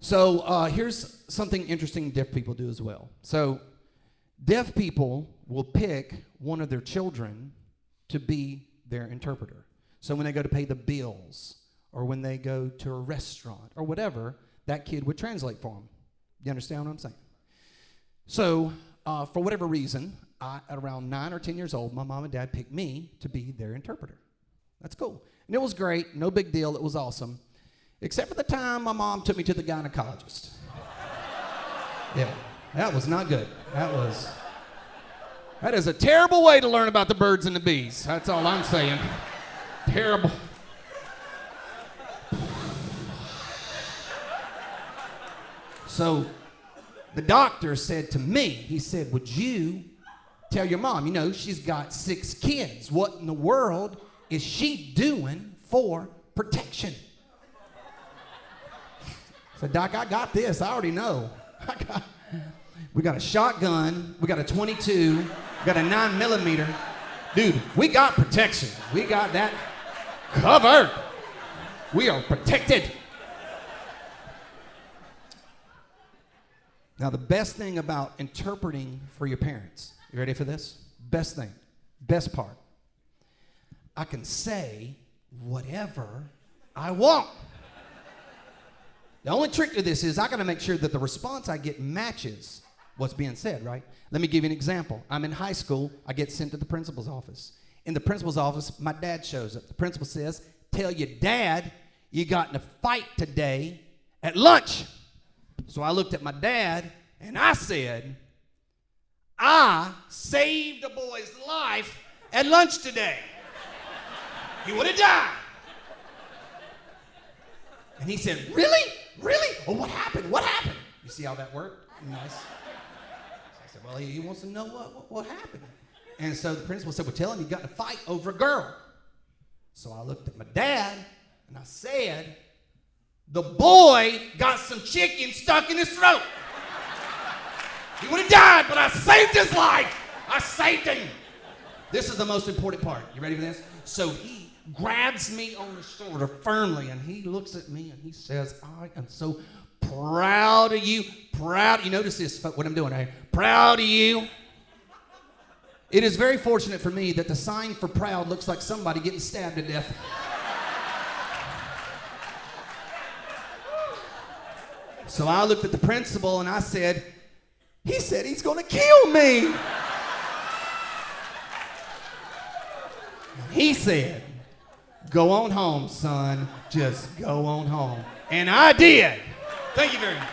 So here's something interesting deaf people do as well. So deaf people will pick one of their children to be their interpreter. So when they go to pay the bills, or when they go to a restaurant, or whatever, that kid would translate for them. You understand what I'm saying? So for whatever reason, at around 9 or 10 years old, my mom and dad picked me to be their interpreter. That's cool. And it was great. No big deal. It was awesome. Except for the time my mom took me to the gynecologist. Yeah, that was not good. That is a terrible way to learn about the birds and the bees. That's all I'm saying. Terrible. So the doctor said to me, he said, would you tell your mom, you know, she's got 6 kids. What in the world is she doing for protection? I said, Doc, I got this. I already know. We got a shotgun. We got a 22. We got a 9mm. Dude, we got protection. We got that covered. We are protected. Now, the best thing about interpreting for your parents, you ready for this? Best thing, best part. I can say whatever I want. The only trick to this is I got to make sure that the response I get matches what's being said, right? Let me give you an example. I'm in high school. I get sent to the principal's office. In the principal's office, my dad shows up. The principal says, tell your dad you got in a fight today at lunch. So I looked at my dad and I said, I saved a boy's life at lunch today. He would have died. And he said, really? Really? Oh, what happened? What happened? You see how that worked? Nice. So I said, well, he wants to know what happened. And so the principal said, well, tell him you got in a fight over a girl. So I looked at my dad and I said, the boy got some chicken stuck in his throat. He would have died, but I saved his life. I saved him. This is the most important part. You ready for this? So he grabs me on the shoulder firmly, and he looks at me, and he says, I am so proud of you. Proud. You notice this, what I'm doing right here. Proud of you. It is very fortunate for me that the sign for proud looks like somebody getting stabbed to death. So I looked at the principal, and I said, he said he's going to kill me. And he said, go on home, son. Just go on home. And I did. Thank you very much.